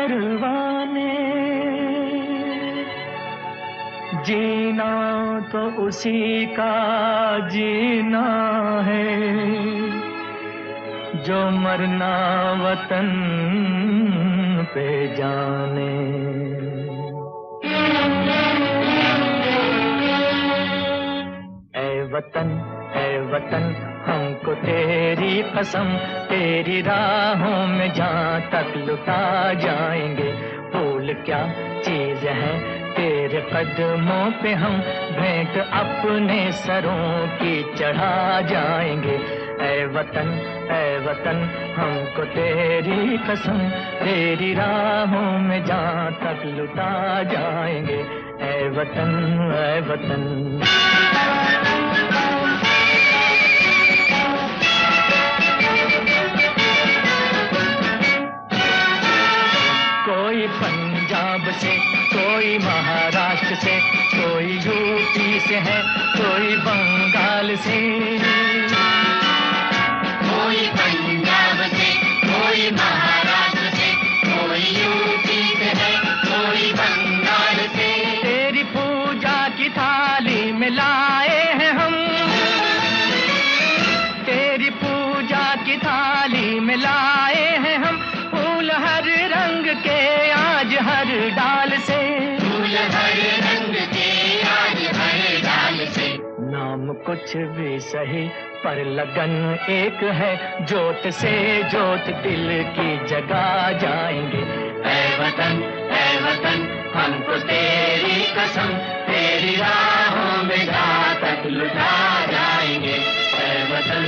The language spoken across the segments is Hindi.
परवाने, जीना तो उसी का जीना है, जो मरना वतन पे जाने। ऐ वतन हमको तेरी कसम, तेरी राहों में जहाँ तक लुटा जाएंगे। फूल क्या चीज है तेरे कदमों पे, हम भेंट अपने सरों की चढ़ा जाएंगे। ऐ वतन हमको तेरी कसम, तेरी राहों में जहाँ तक लुटा जाएंगे। ऐ वतन कोई पंजाब से, कोई महाराष्ट्र से, कोई यूपी से है, कोई बंगाल से। कोई पंजाब से, कोई महाराष्ट्र से, कोई यूपी से है, कोई बंगाल से। तेरी पूजा की थाली में लाए हैं हम, तेरी पूजा की थाली में लाए हैं हम, फूल हर रंग के आज हर डाल से, फूल हर रंग के आज हर डाल से। नाम कुछ भी सही पर लगन एक है, जोत से जोत दिल की जगा जाएंगे। ऐ वतन हमको तेरी कसम, तेरी राहों में जहाँ तक लुटा जाएंगे। ऐ वतन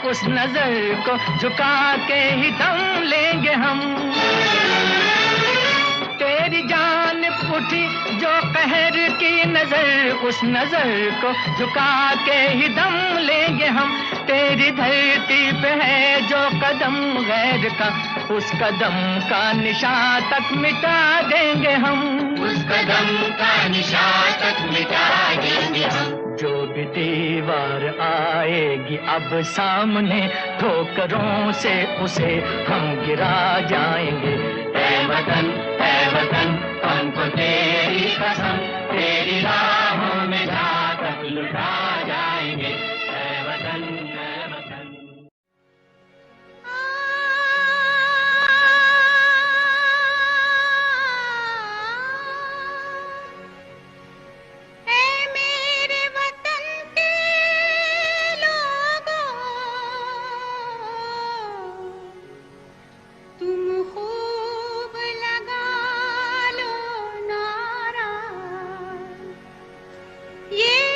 उस नजर को झुका के ही दम लेंगे हम। तेरी जान उठी जो कहर की नजर, उस नजर को झुका के ही दम लेंगे हम। तेरी धरती पे है जो कदम गैर का, उस कदम का निशान तक मिटा देंगे हम, उस कदम का निशान तक मिटा देंगे हम। जो भी दीवार आएगी अब सामने, ठोकरों से उसे हम गिरा जाएंगे। ऐ वतन हमको तेरी कसम, तेरी राहों में जहाँ तक लुटा जाएंगे। ऐ वतन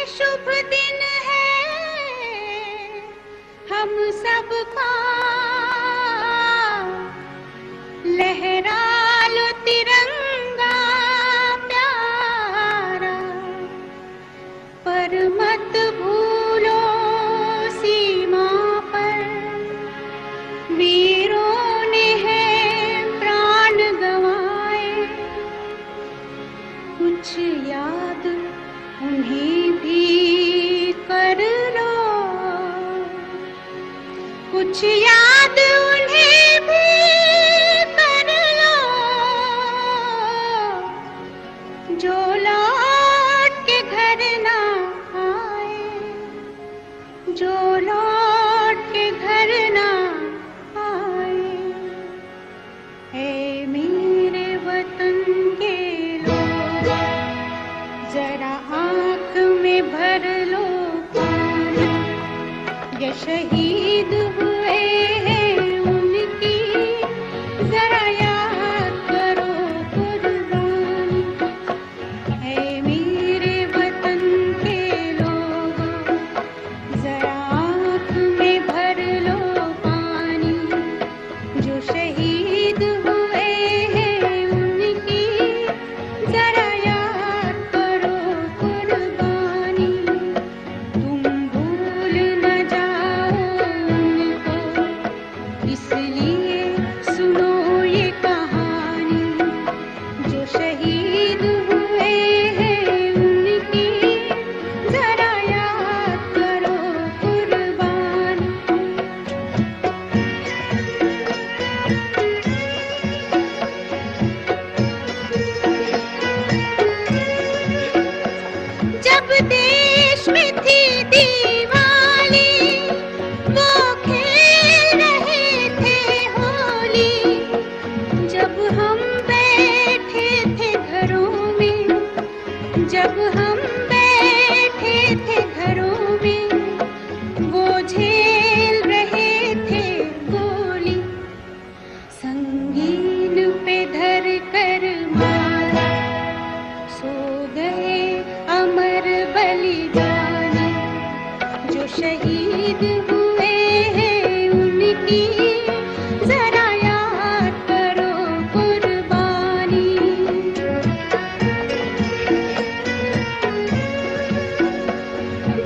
शुभ दिन है हम सबका, लहरा लो तिरंगा प्यारा, पर मत भूलो सीमा पर वीरों ने है प्राण गंवाए। कुछ याद उन्हें भी कर लो, कुछ याद उन्हें भी कर लो, जो लौट के घर ना आए, जो लौट के घर ना आए। ऐ मेरे वतन के लोग, जरा आँख में भर लो पानी, ये शहीद हुए हैं उनकी, जरा याद करो कुर्बानी। ऐ मेरे वतन के लोग, जरा आँख में भर लो पानी, जो शहीद हुए हैं उनकी, जरा दिवाली वो खेल रहे थे होली। जब हम बैठे थे घरों में, जब हम बैठे थे घरों में, वो झेल रहे थे गोली। संगीन पे धर कर माला सो गए अमर बलिदानी। जो शहीद हुए हैं उनकी जरा याद करो कुर्बानी।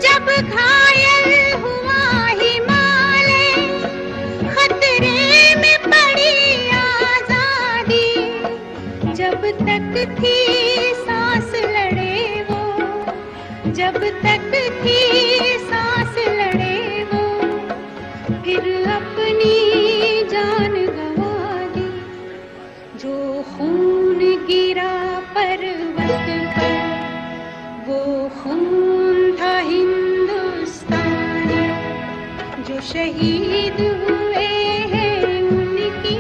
जब घायल हुआ हिमालय, खतरे में पड़ी आजादी। जब तक थी सांस लड़े वो, जब तक थी सांस लड़े वो, फिर अपनी जान गंवा दी। जो खून गिरा पर्वत पर, वो खून था हिंदुस्तानी। जो शहीद हुए हैं उनकी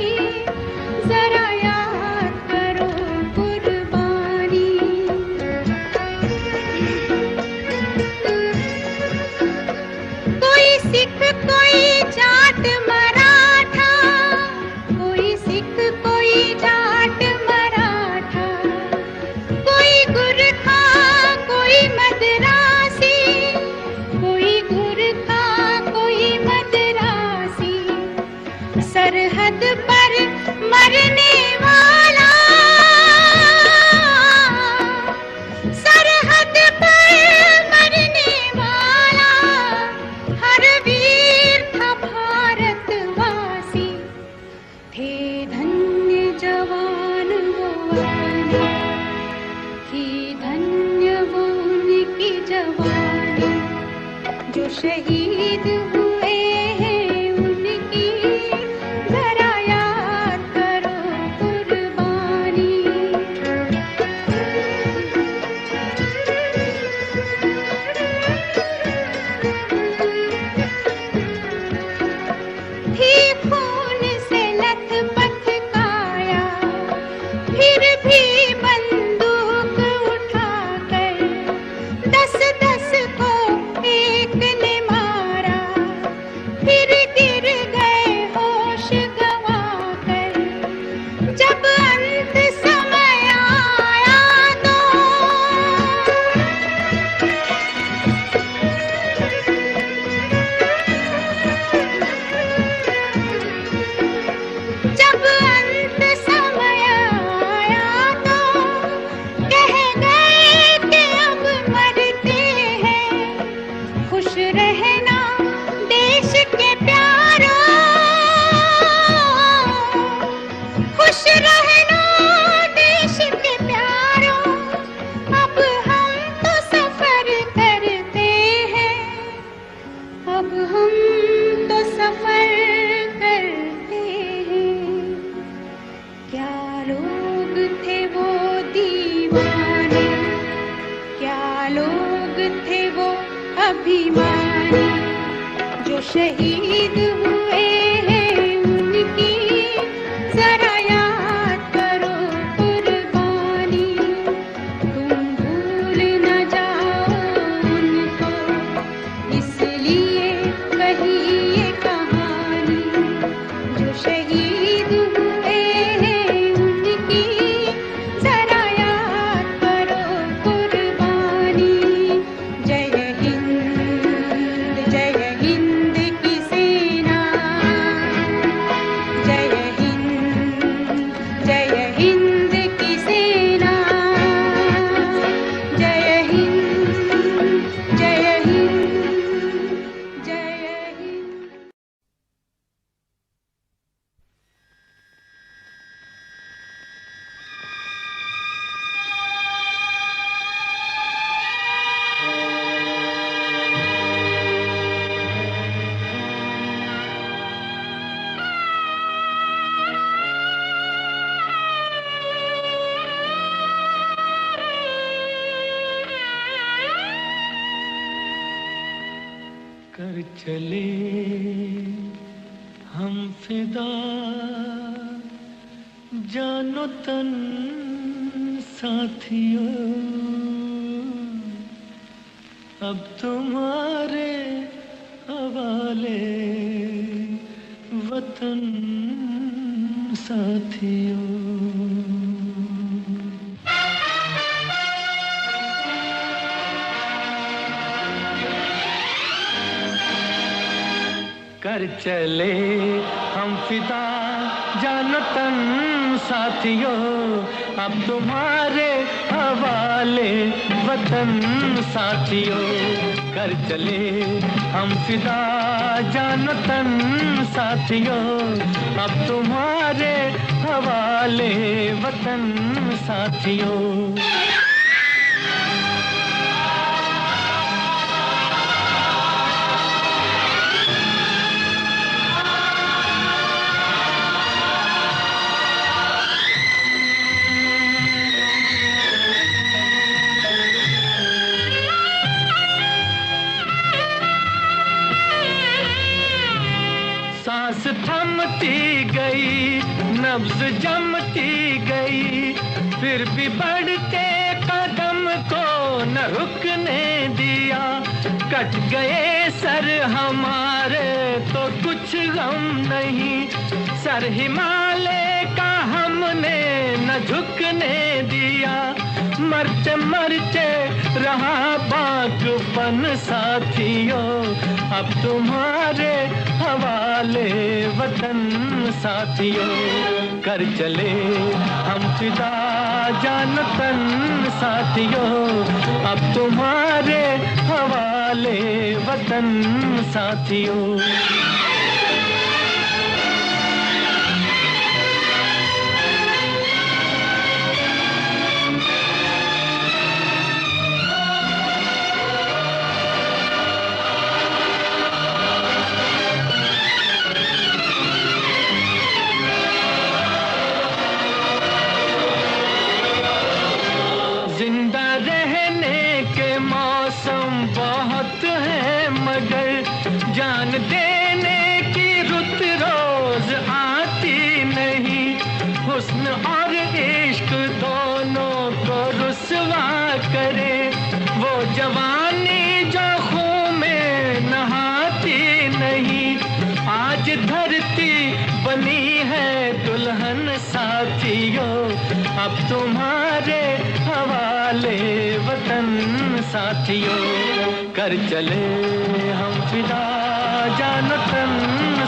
जरा याद करो कुर्बानी। कोई सिख कोई जाट मराठा, कोई सिख कोई जाट मराठा, कोई गुरखा कोई मद्रासी, कोई गुरखा कोई मद्रासी। सरहद पर मरने वाला, सरहद पर मरने वाला, हर वीर था भारतवासी। थे धन्य जवान वो अपने, थी धन्य वो उनकी जवानी। जो शहीद हुए हैं उनकी जरा याद करो कुर्बानी। थी खून से लथपथ काया, फिर भी बंदूक उठाकर 10-10 को एक ने मारा। फिर गिर गए होश गंवाकर। जब अंत समय आया तो जब अंत समय आया तो कह गए कि अब मरते हैं। खुश रहना देश के प्यारों, खुश रहना देश के प्यारों। अब हम तो सफर करते हैं, अब हम तो सफर करते हैं। क्या लोग थे वो दीवाने, क्या लोग थे वो अभिमानी। जो शहीद हुए हैं उनकी जरा याद करो कुर्बानी। तुम भूल न जाओ उनको, इसलिए कही ये कहानी। जो शहीद हुए हैं उनकी जरा याद करो कुर्बानी। जय हिंद की सेना, कर चले हम फिदा जानो तन साथियों, अब तुम्हारे हवाले वतन साथियों। कर चले हम फिदा जानो तन साथियों, अब तुम्हारे हवाले वतन साथियों। कर चले हम फिदा जानो तन साथियों, अब तुम्हारे हवाले वतन साथियों। सांस थमती गई, नब्ज जमती गई, फिर भी बढ़ते कदम को न रुकने दिया। कट गए सर हमारे तो कुछ गम नहीं, सर हिमालय का हमने न झुकने दिया। मरते मरते रहा बागपन साथियों, अब तुम्हारे हवाले वतन साथियों। कर चले हम फिदा जानो तन साथियों, अब तुम्हारे हवाले वतन साथियों। जिंदा रहने के मौसम बहुत है, मगर जान देने की रुत रोज आती नहीं। हुस्न और इश्क दोनों को रुसवा करे, वो जवानी जो खून में नहाती नहीं। आज धरती बनी है दुल्हन साथियों, अब तुम्हारे हवाले वतन साथियों। कर चले हम फिदा जानो तन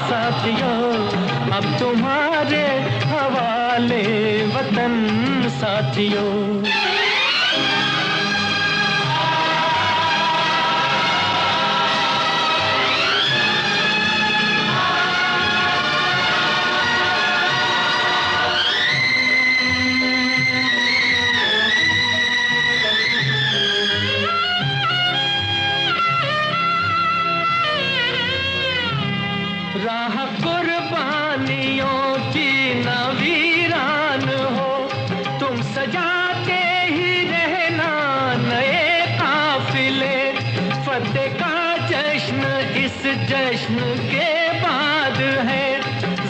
साथियों, अब तुम्हारे हवाले वतन साथियों। राह कुर्बानियों की न वीरान हो, तुम सजाते ही रहना नए काफिले। फतेह का जश्न इस जश्न के बाद है,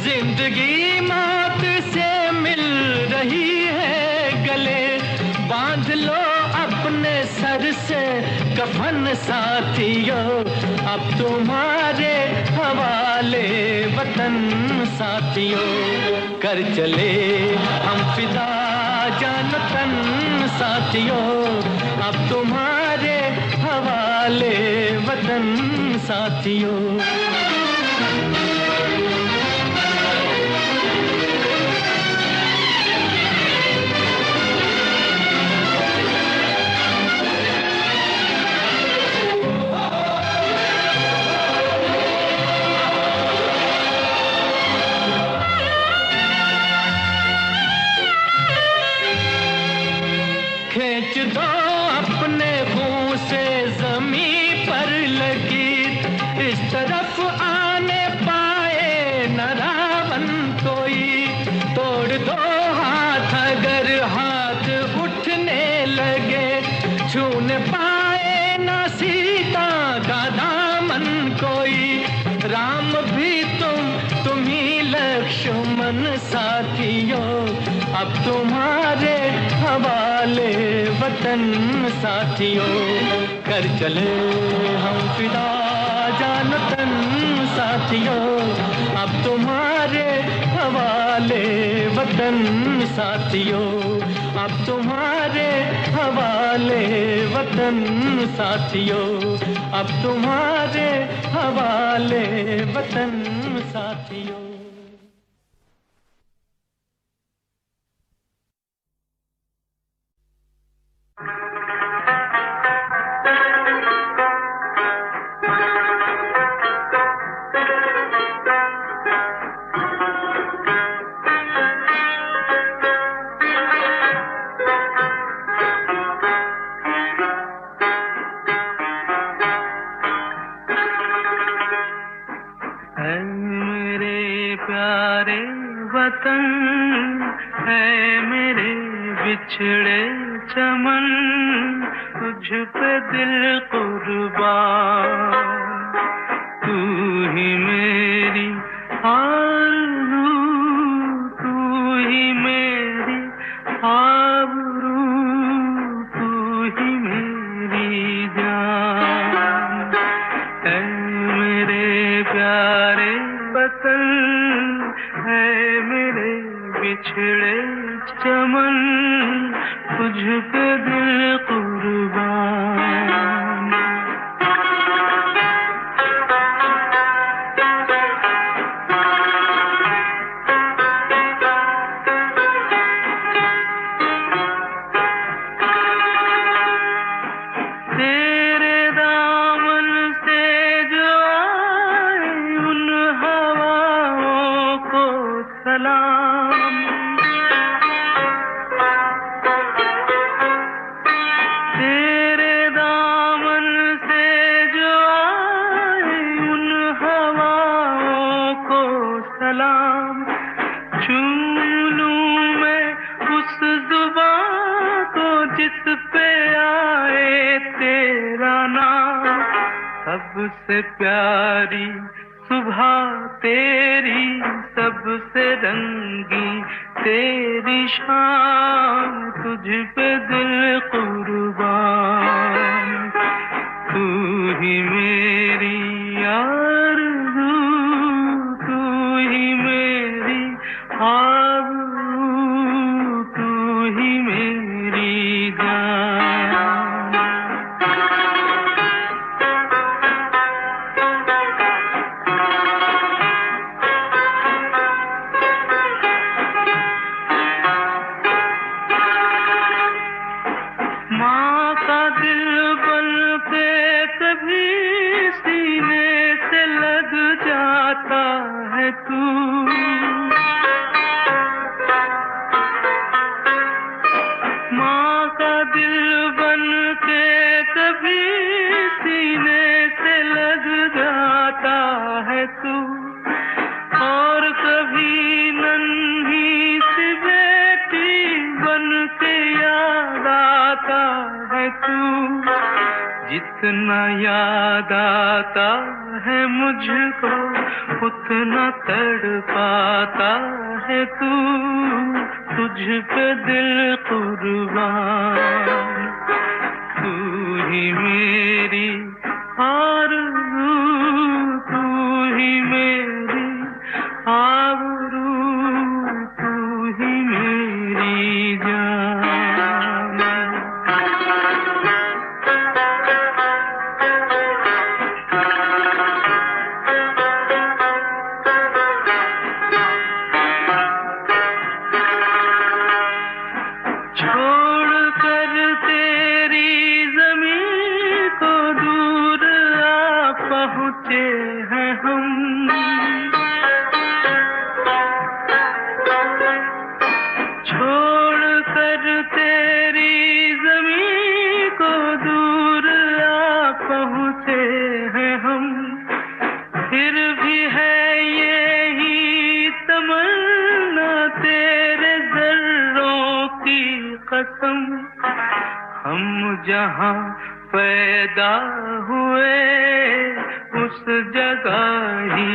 जिंदगी मौत से मिल रही है गले। बांध लो अपने सर से कफन साथियों, अब तुम्हारे हवाले वतन साथियों। कर चले हम फिदा जानो तन साथियों, अब तुम्हारे हवाले वतन साथियों। खींच दो अपने मुंह से जमीन पर लगी, इस तरफ आने पाए न रावण कोई। तोड़ दो हाथ अगर हाथ उठने लगे, छूने पाए न सीता का दामन को। साथियों, अब तुम्हारे हवाले वतन साथियों। कर चले हम फिदा जान तन साथियों, अब तुम्हारे हवाले वतन साथियों, अब तुम्हारे हवाले वतन साथियों, अब तुम्हारे हवाले वतन साथियों। बिछड़े चमन तुझ पे दिल कुर्बान, तू ही मेरी आरज़ू, तू ही मेरी आबरू, तू ही मेरी जान। ऐ मेरे प्यारे वतन, है मेरे बिछड़े चमन तुझ पे दिल कुर्बान। तेरे दामन से जो आए उन हवाओं को सलाम, सबसे प्यारी सुबह तेरी, सबसे रंगी तेरी शान, तुझ पे दिल कुर्बान। तू ही मेरी आरज़ू, तू ही मेरी आबरू, तू ही मेरी जान। माँ का दिल बन के कभी सीने से लग जाता है तू, और कभी नन्ही सी बेटी बन के याद आता है तू। जितना याद आता है मुझको उतना तड़पाता है तू, तुझ पे दिल कुर्बान। तू ही मेरी आरज़ू, तू ही मेरी आबरू, तू ही मेरी जान। हम जहाँ पैदा हुए उस जगह ही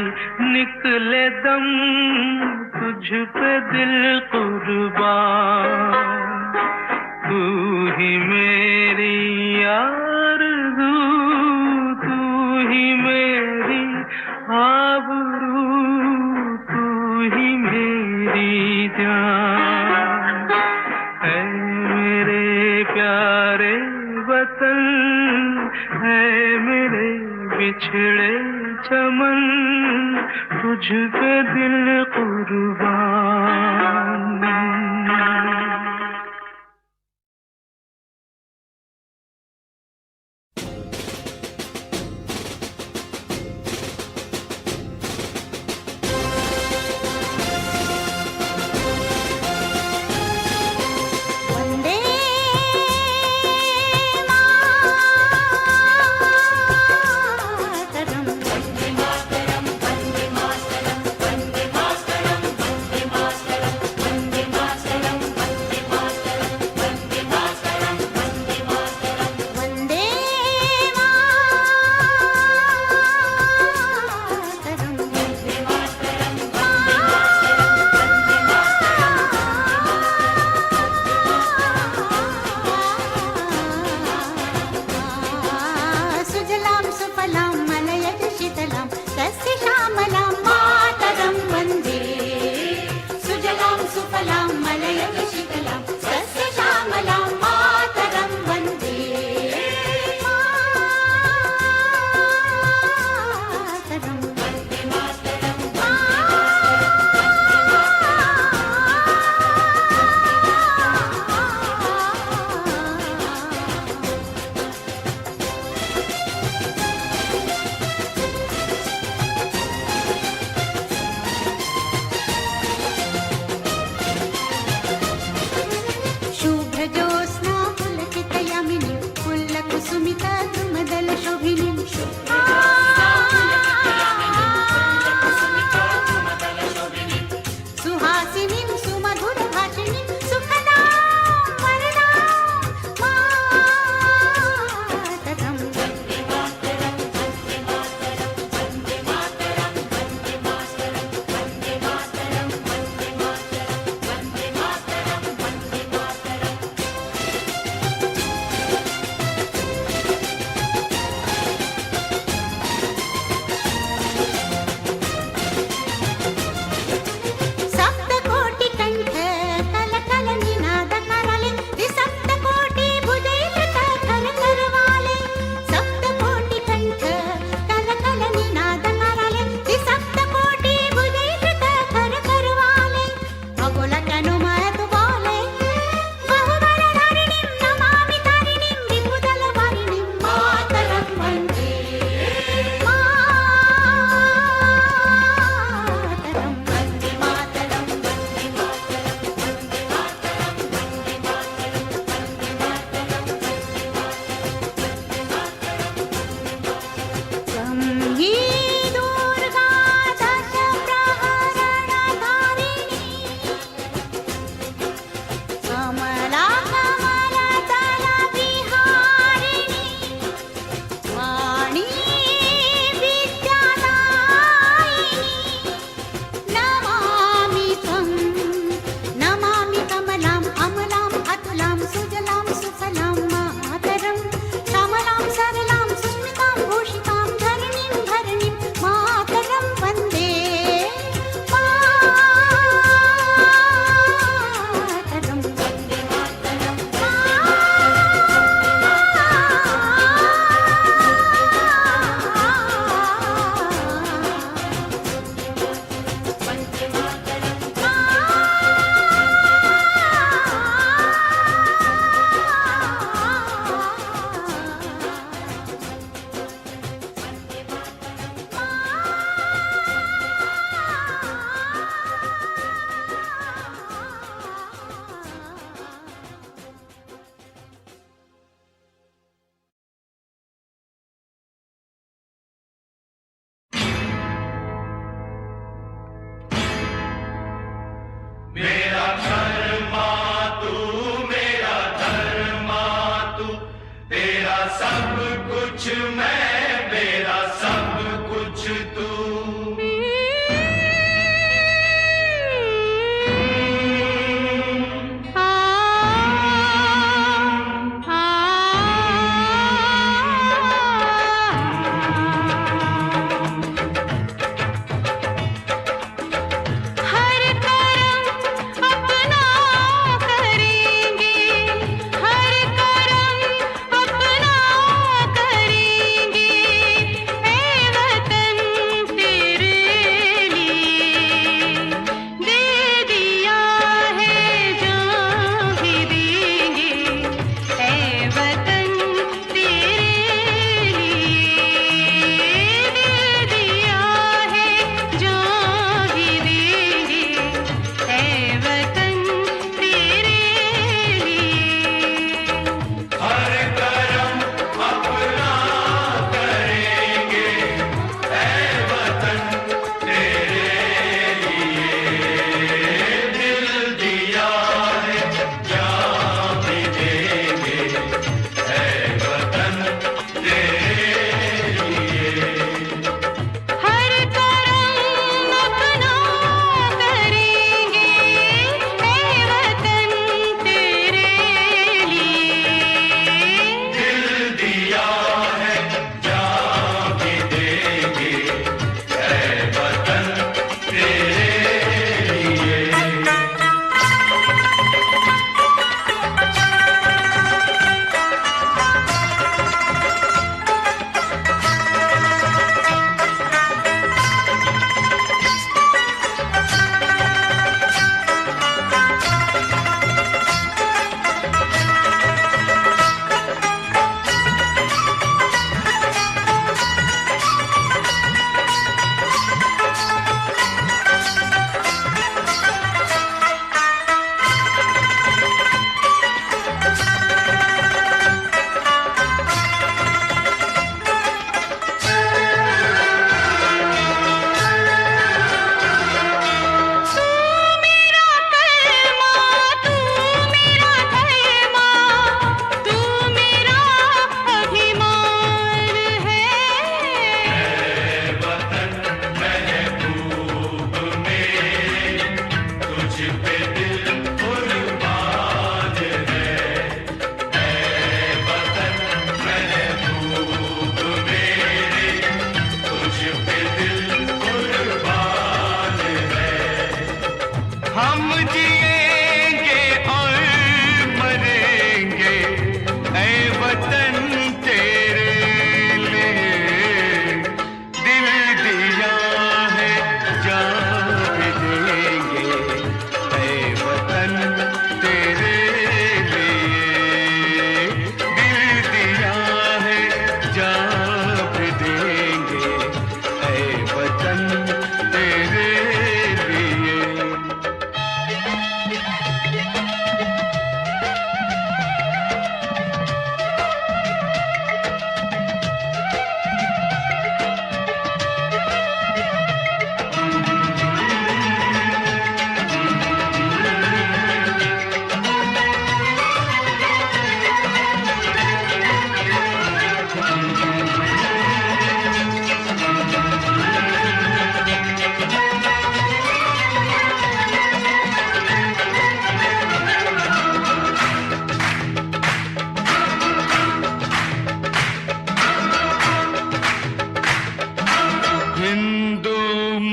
निकले दम, तुझ पे दिल कुर्बान, तू ही मेरी आरज़ू, तू ही मेरी आबरू, तू ही मेरी जान। है मेरे प्यारे वतन, है मेरे बिछड़े चमन, तुझ पे दिल कुर्बान।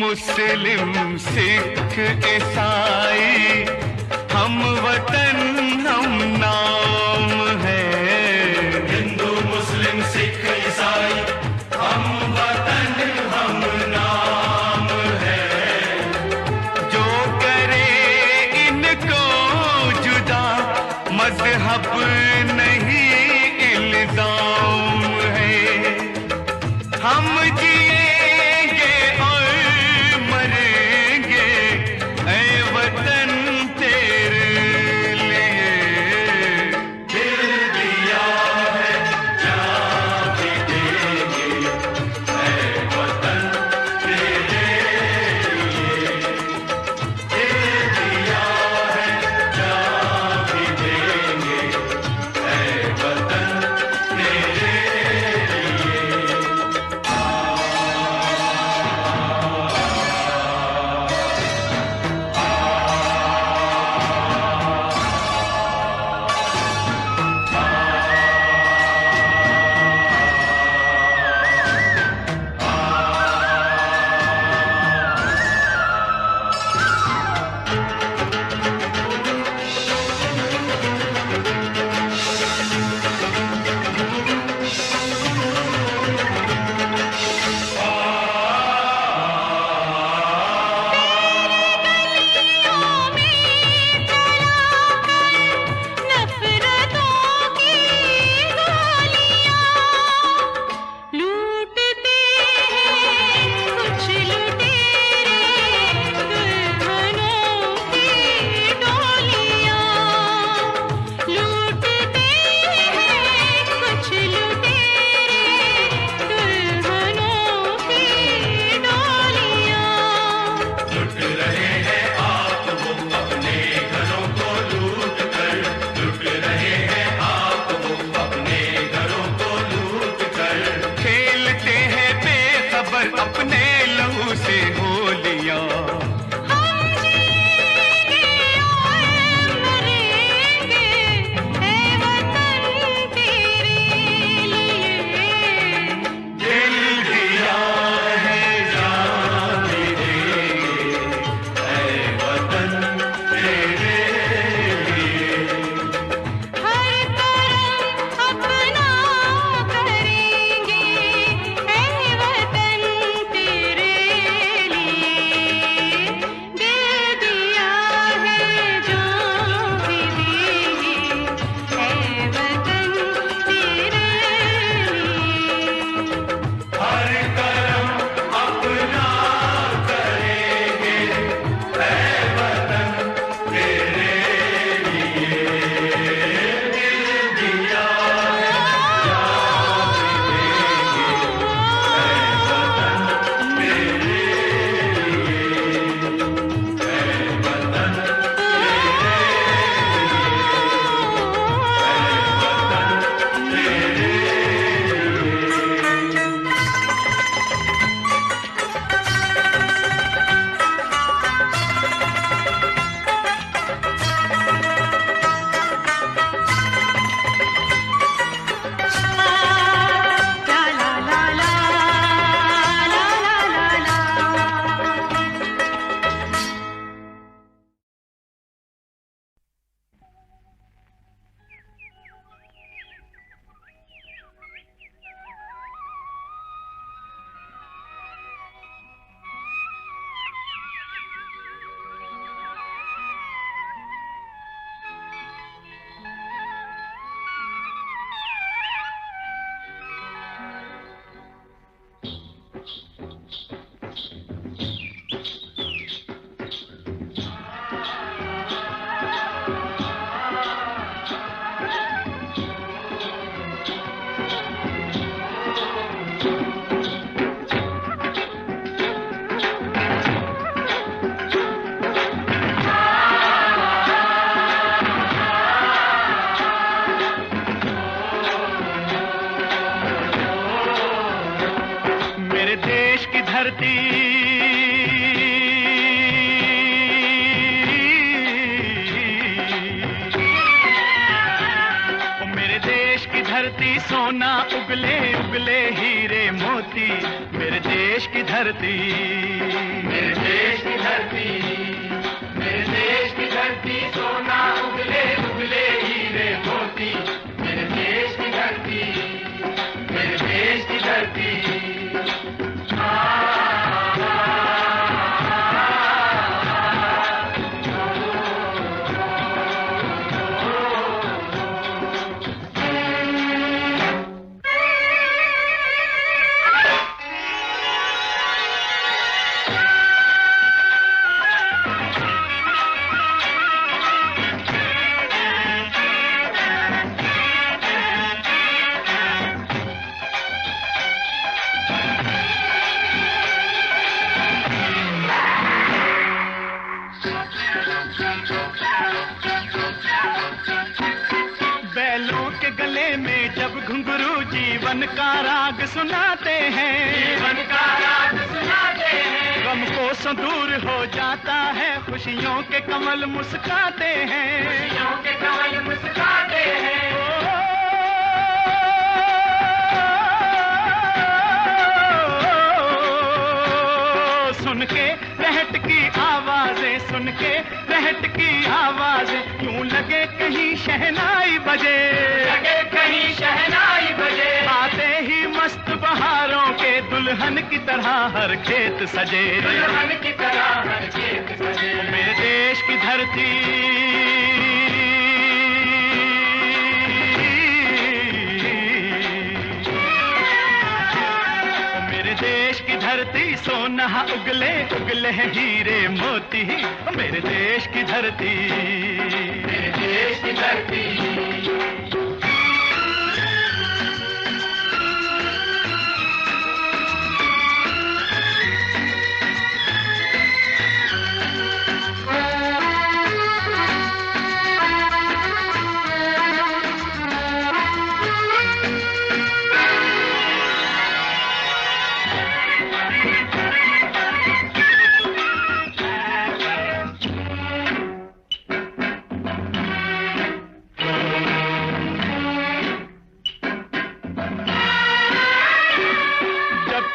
मुस्लिम सिख ईसाई हम वतन हम नाम है। हिंदू मुस्लिम सिख ईसाई हम वतन हम नाम है। जो करे इनको जुदा मजहब नहीं इल्जाम है। हम जिएंगे और मरेंगे ऐ वतन तेरे लिए। दिल दिया है जान भी देंगे ऐ वतन तेरे लिए। दिल दिया है जान भी देंगे ऐ वतन तेरे लिए। नफरतों की गोलियां लूटते हैं कुछ लुटेरे दुल्हनों की डोलियां। लूटते हैं कुछ लुटेरे दुल्हनों की डोलियां। लुट रहे हैं आप वो अपने घरों को लूट कर। लुट रहे हैं आप वो अपने घरों को लूट कर। खेलते हैं बेखबर अपने लहू से होलियां। हम जीएंगे और मरेंगे ऐ वतन तेरे लिए। दिल दिया है जान भी देंगे ऐ वतन तेरे लिए। हर करम अपना करेंगे ऐ वतन तेरे लिए। दिल दिया है जान भी देंगे ऐ वतन तेरे लिए। हर करम अपना करेंगे ऐ वतन तेरे लिए। दिल दिया है जान भी देंगे ऐ वतन तेरे लिए। ऐ वतन ला ला ला ला ला ला ला ला। मेरे देश की धरती ओ मेरे देश की धरती सोना उगले उगले हीरे मोती। मेरे देश देश की धरती, मेरे देश की धरती, मेरे देश की धरती, सोना उगले उगले हीरे मोती। मेरे देश की धरती, मेरे देश की धरती। बैलों के गले में जब घुंघरू जीवन का राग सुनाते हैं, जीवन का राग सुनाते हैं। गम को सो दूर हो जाता है, खुशियों के कमल मुस्काते हैं, खुशियों के कमल मुस्काते हैं। सुन के रहट की आवाजें, सुन के रहट की आवाजें, यूं लगे कहीं शहनाई बजे, लगे कहीं शहनाई बजे। आते ही मस्त बहारों के दुल्हन की तरह हर खेत सजे, दुल्हन की तरह हर खेत सजे। मेरे देश की धरती, मेरे देश की धरती, सोना उगले उगले हीरे मोती। मेरे देश की धरती, मेरे देश की धरती।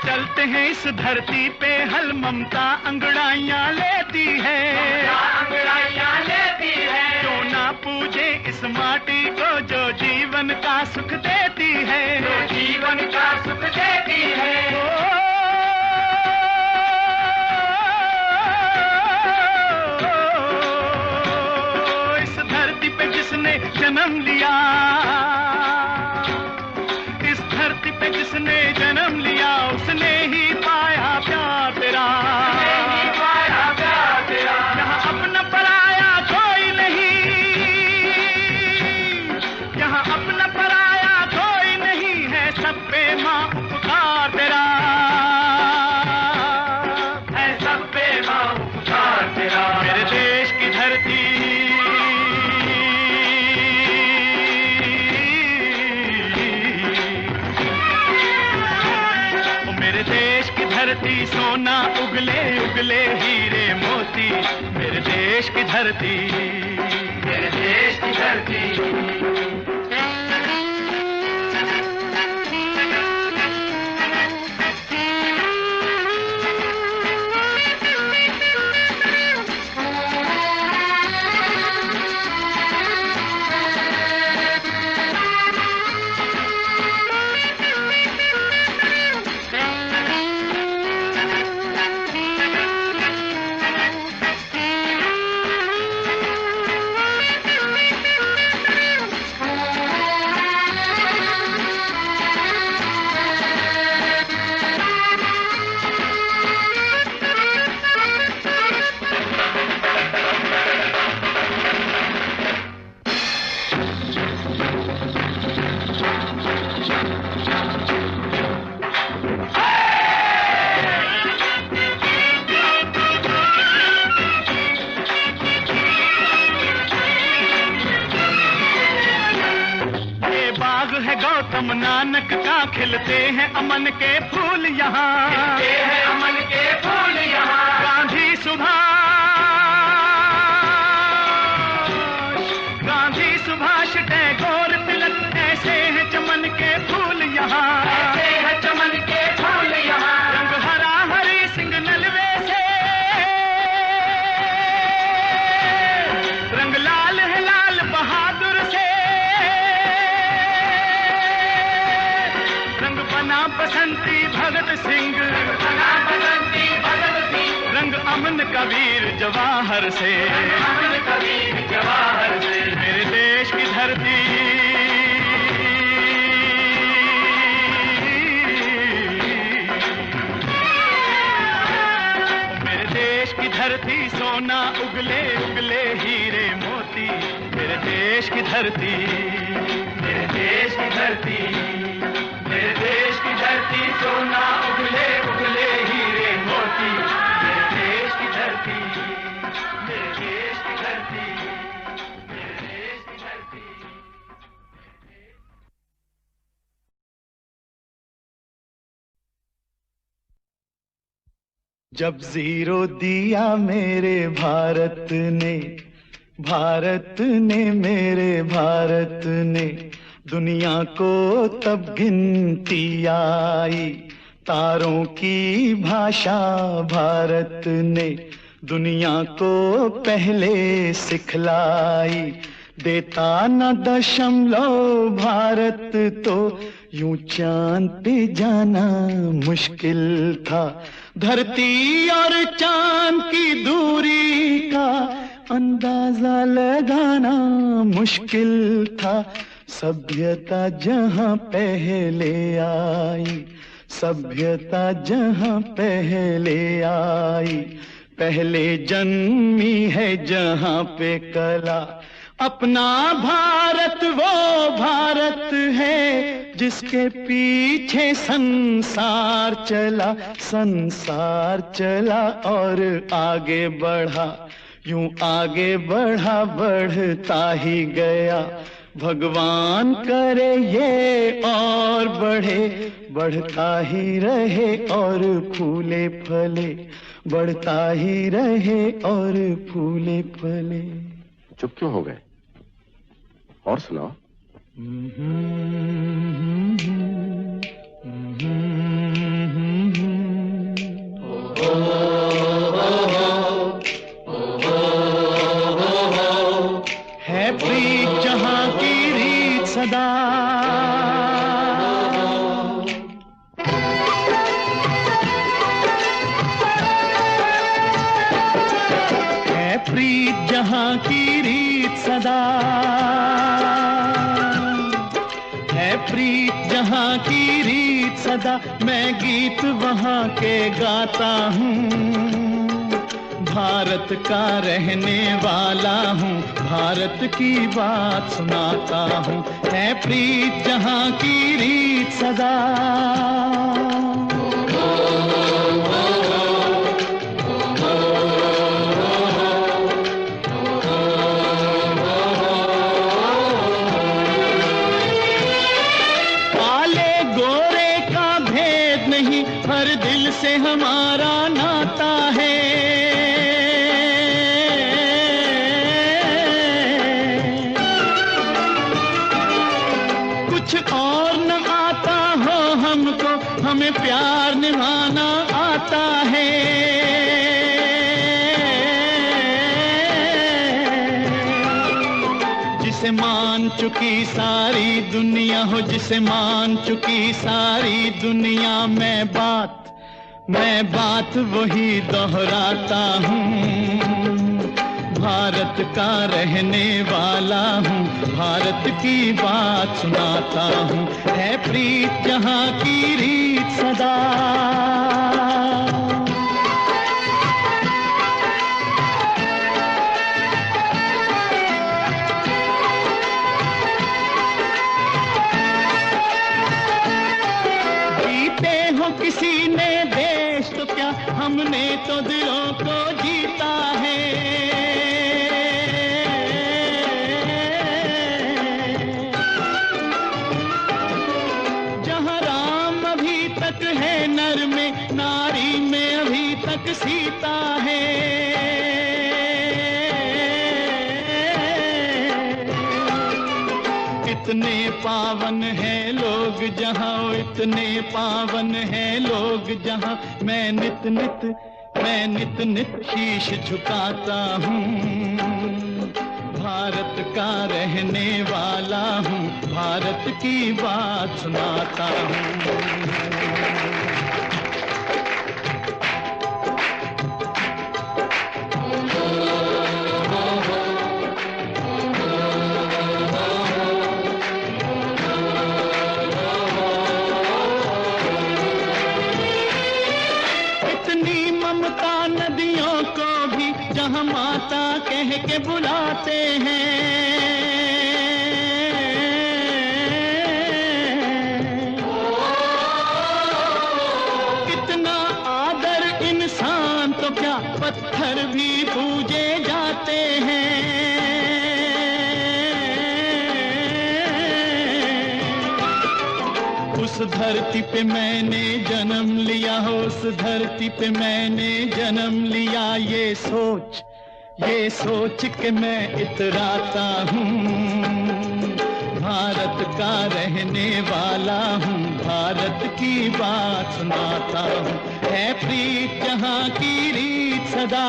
चलते हैं इस धरती पे हल, ममता अंगड़ाइयाँ लेती है, अंगड़ाइयाँ लेती है। क्यों ना पूजे इस माटी को जो जीवन का सुख देती है, जो जीवन का सुख देती है। इस धरती पे जिसने जन्म लिया, इस धरती पे जिसने जन्म लिया, उसने ही पाया प्यार तेरा, नहीं पाया प्यार तेरा। यहाँ अपना पराया कोई नहीं, यहाँ अपना पराया कोई नहीं है, सब पे माँ उपकार तेरा, है सब पे माँ उपकार तेरा। मेरे देश की धरती, मेरे देश की धरती, सोना उगले उगले हीरे मोती। मेरे देश की धरती, मेरे देश की धरती। गौतम नानक का, खिलते हैं अमन के फूल यहाँ, खिलते हैं अमन के फूल यहाँ। गांधी सुभाष टैगोर तिलक, ऐसे हैं चमन के फूल यहाँ, ऐसे हैं चमन के फूल यहाँ। रंग हरा अमन कबीर जवाहर से, अमन कबीर जवाहर से, मेरे देश की धरती, मेरे देश की धरती सोना उगले उगले हीरे मोती, मेरे देश की धरती, मेरे देश की धरती, मेरे देश की धरती सोना उगले उगले हीरे मोती, मेरे देश की धरती, मेरे देश की धरती, मेरे देश की धरती। जब जीरो दिया मेरे भारत ने, भारत ने मेरे भारत ने, दुनिया को तब गिनती आई, तारों की भाषा भारत ने दुनिया को पहले सिखलाई। देता न दशमलव भारत तो यूं चांद पे जाना मुश्किल था। धरती और चांद की दूरी का अंदाजा लगाना मुश्किल था। सभ्यता जहां पहले आई, सभ्यता जहां पहले आई, पहले जन्मी है जहां पे कला। अपना भारत वो भारत है जिसके पीछे संसार चला, संसार चला और आगे बढ़ा, यूं आगे बढ़ा बढ़ता ही गया। भगवान करे ये और बढ़े, बढ़ता ही रहे और फूले फले, बढ़ता ही रहे और फूले फले। चुप क्यों हो गए? और सुनाओ। है प्रीत जहां की रीत सदा, है प्रीत जहां की रीत सदा, है प्रीत जहां की रीत सदा। मैं गीत वहां के गाता हूँ, भारत का रहने वाला हूँ, भारत की बात सुनाता हूँ। है प्रीत जहां की रीत सदा, काले गोरे का भेद नहीं, हर दिल से हमारा नाता है। और न आता हो हमको, हमें प्यार निभाना आता है। जिसे मान चुकी सारी दुनिया हो, जिसे मान चुकी सारी दुनिया, मैं बात वही दोहराता हूँ। भारत का रहने वाला हूँ, भारत की बात सुनाता हूँ। है प्रीत जहां की रीत सदा, जीते हो किसी ने देश तो क्या, हमने तो दिलों को जीता है। है नर में, नारी में अभी तक सीता है। इतने पावन है लोग जहां, इतने पावन है लोग जहां, मैं नित नित शीश झुकाता हूँ। भारत का रहने वाला हूँ, भारत की बात सुनाता हूँ। ममता नदियों को भी जहां माता कह के बुलाते हैं। कितना आदर इंसान तो क्या पत्थर भी पूजे जाते हैं। उस धरती पे मैंने जन्म लिया, उस धरती पे मैंने जन्म लिया, ये सोच के मैं इतराता हूँ। भारत का रहने वाला हूँ, भारत की बात सुनाता हूँ। है प्रीत जहाँ की रीत सदा।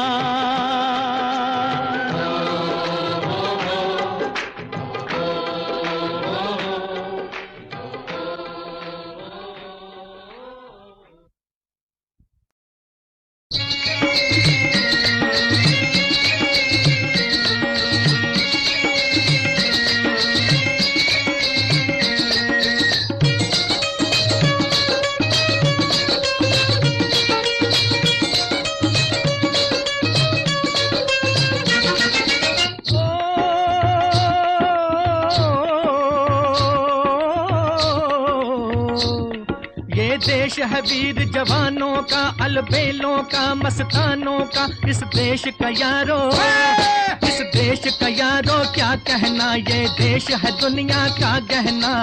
देश है वीर जवानों का, अलबेलों का, मस्तानों का। इस देश का यारो, इस देश का यारो क्या कहना, ये देश है दुनिया का गहना।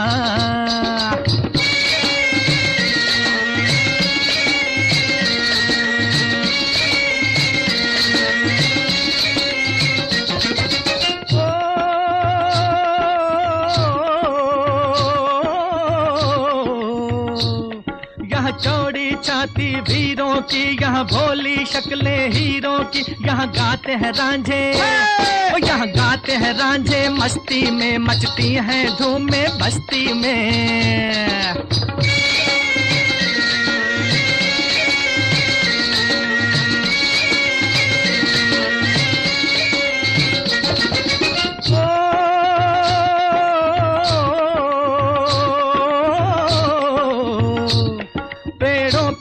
चौड़ी छाती वीरों की, यहाँ भोली शक्लें हीरों की। यहाँ गाते हैं रांझे, यहाँ गाते हैं रांझे, मस्ती में मचती हैं धूमें बस्ती में।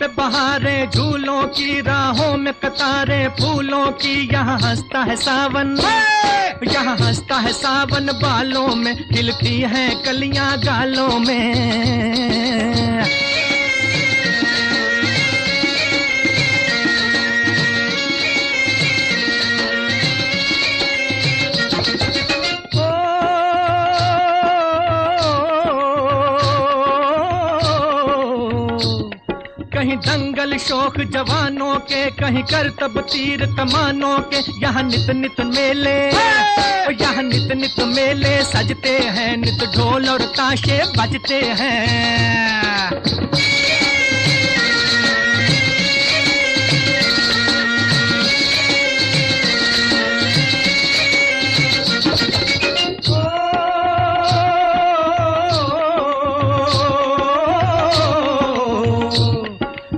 बहारे झूलों की, राहों में कतारे फूलों की। यहाँ हंसता है सावन, यहाँ हंसता है सावन, बालों में खिलती हैं कलियां गालों में। कहीं दंगल शौक जवानों के, कहीं करतब तीर कमानों के। यहाँ नित नित मेले, यहाँ नित नित मेले सजते हैं, नित ढोल और ताशे बजते हैं।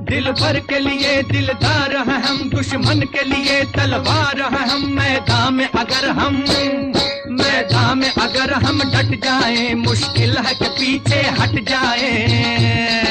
दिल भर के लिए दिलदार हैं हम, दुश्मन के लिए तलवार हैं हम। मैदान में अगर हम डट जाएं, मुश्किल है कि पीछे हट जाएं।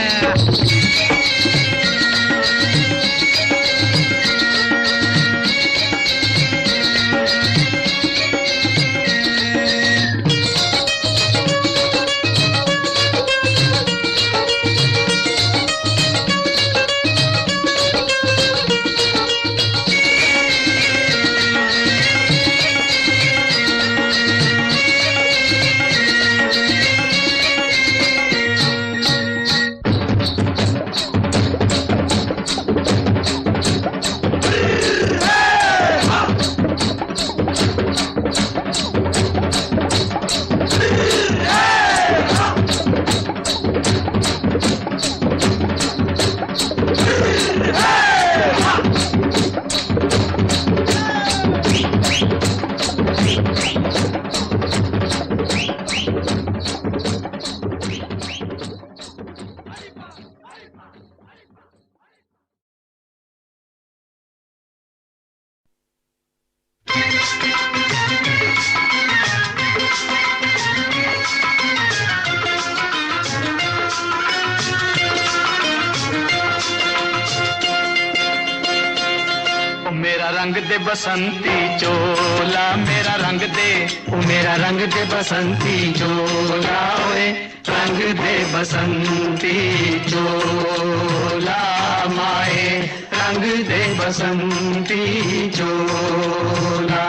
रंग दे बसंती चोला, मेरा रंग दे, ओ मेरा रंग दे बसंती चोला, ओए रंग दे बसंती चोला, माए रंग दे बसंती चोला,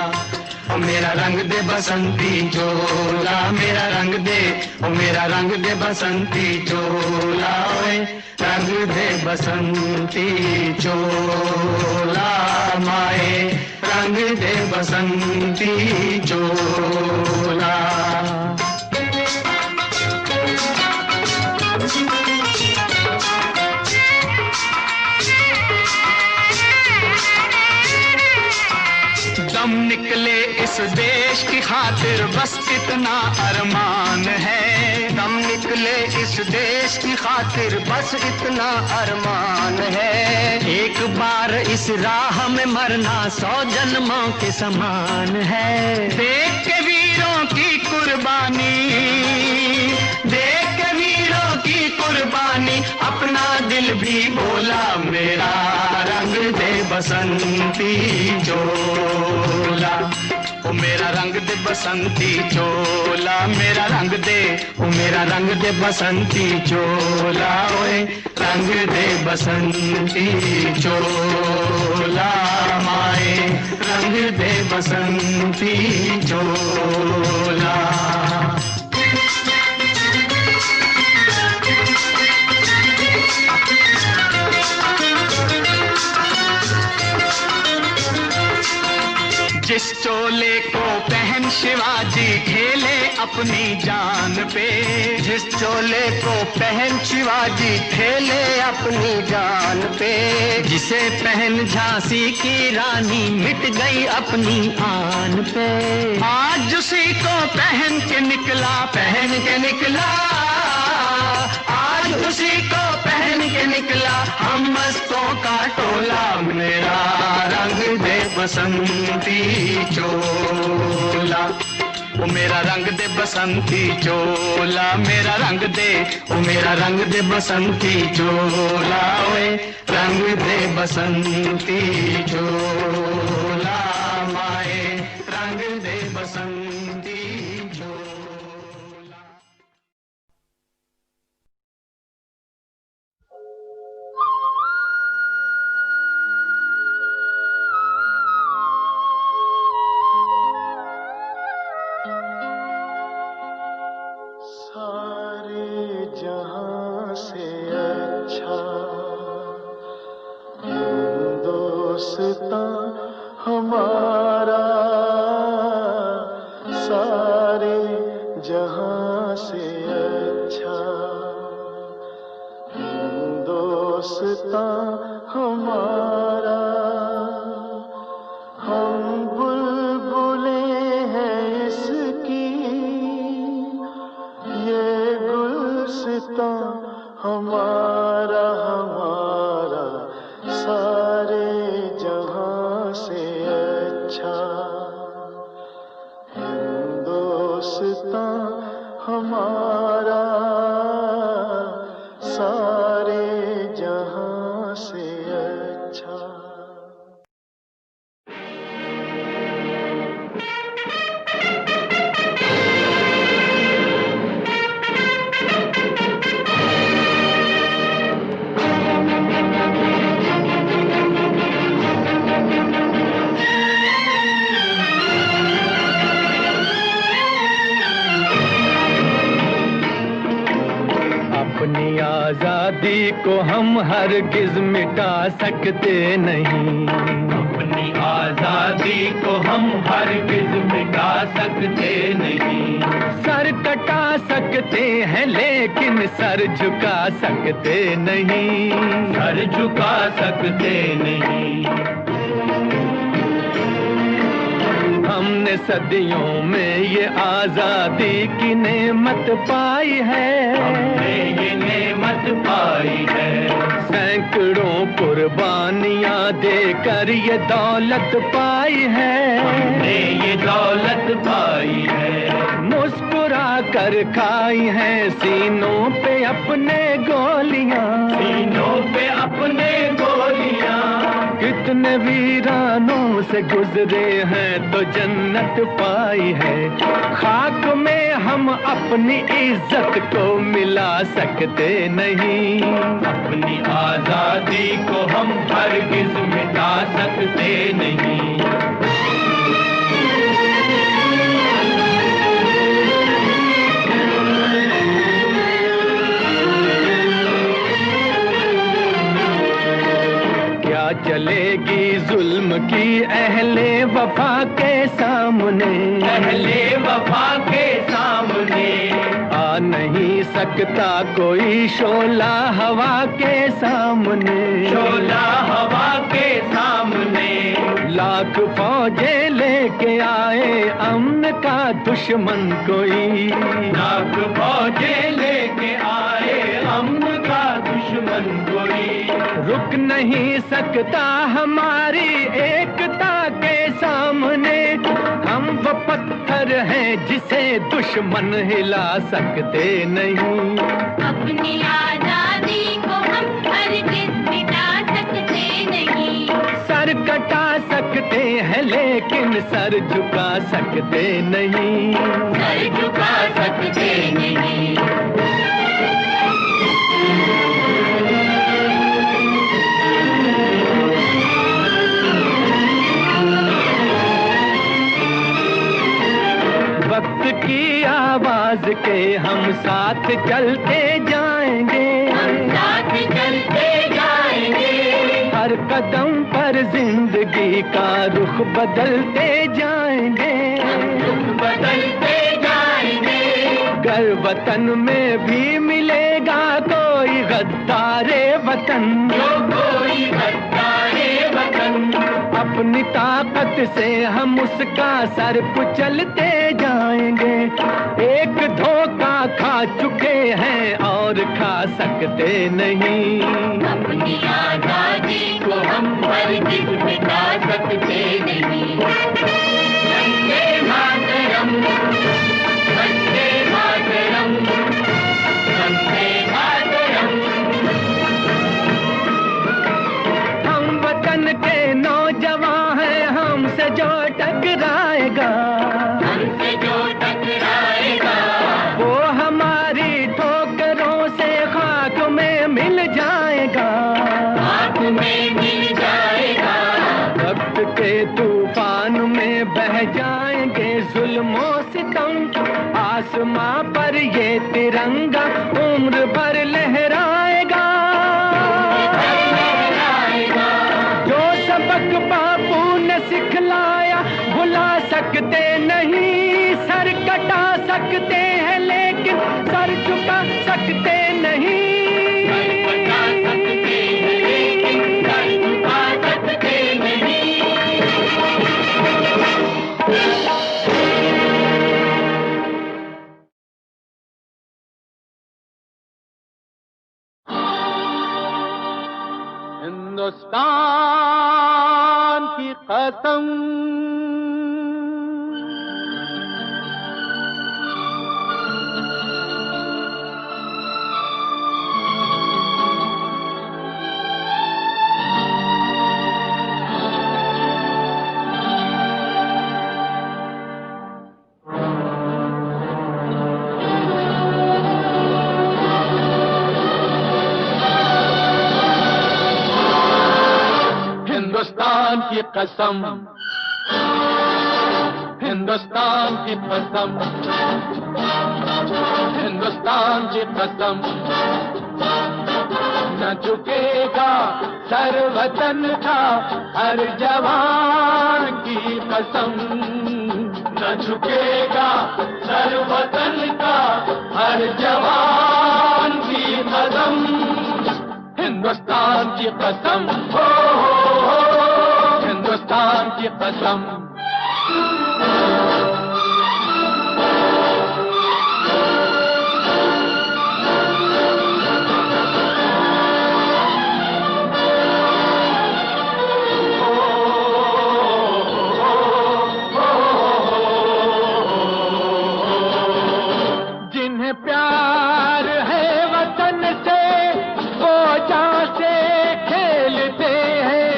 ओ मेरा रंग दे बसंती चोला, मेरा रंग दे, ओ मेरा रंग दे बसंती चोला, ओए रंग दे बसंती चोला, माए रंग दे बसंती चोला। दम निकले इस देश की खातिर बस इतना अरमान है, दम निकले इस देश की खातिर बस इतना अरमान है, एक बार इस राह में मरना 100 जन्मों के समान है। देख के वीरों की कुर्बानी, देख के वीरों की कुर्बानी, अपना दिल भी बोला मेरा रंग दे बसंती चोला, ओ मेरा रंग दे बसंती चोला, मेरा रंग दे, ओ मेरा रंग दे बसंती चोला, ओए रंग दे बसंती चोला, माए रंग दे बसंती चोला। जिस चोले को पहन शिवाजी खेले अपनी जान पे, जिस चोले को पहन शिवाजी खेले अपनी जान पे, जिसे पहन झांसी की रानी मिट गई अपनी आन पे, आज उसी को पहन के निकला, पहन के निकला, आज उसी को पहन के निकला हम मस्तों का टोला, मेरा रंग दे बसंती चोला, ओ मेरा रंग दे बसंती चोला, मेरा रंग दे, ओ मेरा रंग दे बसंती चोला, ओए रंग दे बसंती चोला, माए रंग दे बसंती चोला। जहां से अच्छा हिंदुस्तां हमारा, सारे जहां से अच्छा हिंदुस्तां हमारा, हम बुलबुलें हैं इसकी, ये गुलसितां हमारा, हमारा सारे जहां से अच्छा हिंदुस्तां हमारा, सारे जहां से अच्छा। अपनी आजादी को हम हरगिज मिटा सकते नहीं, अपनी आजादी को हम हरगिज मिटा सकते नहीं, सर कटा सकते हैं लेकिन सर झुका सकते नहीं, सर झुका सकते नहीं। हमने सदियों में ये आजादी की नेमत पाई है, हमने ये नेमत पाई है, सैकड़ों कुर्बानियां देकर ये दौलत पाई है, हमने ये दौलत पाई है, मुस्कुरा कर खाई है सीनों पे अपने गोलियां, सीनों पे अपने गोलियां, कितने जितने वीरानों से गुजरे हैं तो जन्नत पाई है। खाक में हम अपनी इज्जत को मिला सकते नहीं, अपनी आजादी को हम हरगिज मिटा सकते नहीं। चलेगी जुल्म की अहले वफा के सामने, अहले वफा के सामने आ नहीं सकता कोई शोला हवा के सामने, शोला हवा के सामने। लाख फौजे लेके आए अमन का दुश्मन कोई, लाख फौजे लेके आए अमन का दुश्मन कोई। रुक नहीं सकता हमारी एकता के सामने, हम वो पत्थर हैं जिसे दुश्मन हिला सकते नहीं। अपनी आजादी को हम हरगिज मिटा सकते नहीं। सर कटा सकते हैं लेकिन सर झुका सकते नहीं, सर झुका सकते नहीं। वक्त की आवाज के हम साथ चलते जाएंगे, हम साथ चलते जाएंगे। हर कदम पर जिंदगी का रुख बदलते जाएंगे, रुख बदलते जाएंगे। गर वतन में भी मिलेगा कोई गद्दारे वतन, जो कोई गद्दारे वतन, अपनी ताकत से हम उसका सर कुचलते जाएंगे। एक धोखा खा चुके हैं और खा सकते नहीं, अपनी आजादी को हम हरगिज मिटा सकते नहीं। वंदे मातरम, वंदे मातरम, वंदे मातरम। हम वतन के नौजवान हैं, हमसे जो टकराएगा, हमसे जो टकराएगा, वो हमारी ठोकरों से खाक में मिल जाएगा, खाक में मिल जाएगा। वक्त के तूफान में बह जाएंगे जुल्मों सितम, आसमां पर ये तिरंगा उम्र भर लहराएगा। जो सबक बापू ने सिखलाया भुला सकते नहीं, सर कटा सकते हैं लेकिन सर झुका सकते नहीं। बचा सकते हैं लेकिन सर झुका सकते नहीं। हिंदुस्तान की कसम, हिंदुस्तान की कसम, हिंदुस्तान की कसम, हिंदुस्तान की कसम। न झुकेगा सर वतन का हर जवान की कसम, न झुकेगा सर वतन का हर जवान की कसम। हिंदुस्तान की कसम, हो हिंदुस्तान की कसम। जिन्हें प्यार है वतन से वो जान से खेलते हैं,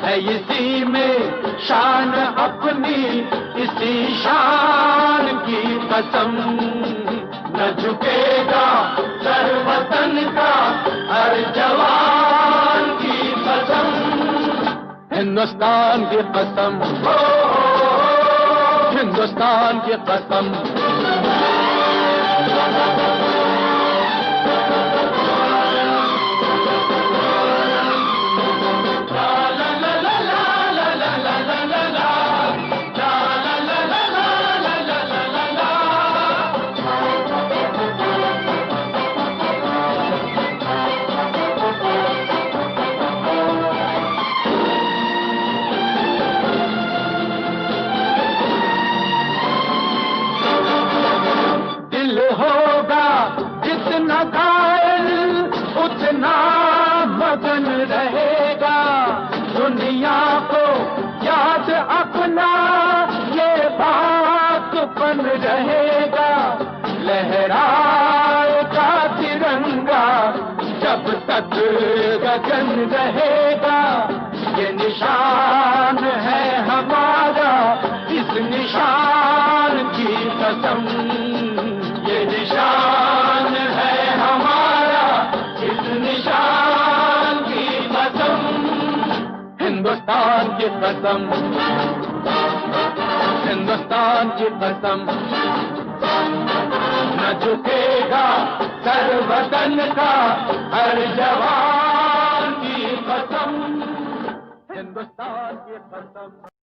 है इसी में शान अपनी, इसी शान की कसम। न झुकेगा सर वतन का हर जवान की कसम। हिंदुस्तान की कसम, हिंदुस्तान की कसम। जितना घायल उतना मगन रहेगा, दुनिया को याद अपना ये बातपन रहेगा। लहराएगा तिरंगा जब तक गगन रहेगा, ये निशान है हमारा, इस निशान की कसम। ये निशान है हमारा, इस निशान की कसम। हिंदुस्तान की कसम, हिंदुस्तान की कसम। न झुकेगा सर वतन का हर जवान की कसम। हिंदुस्तान की कसम।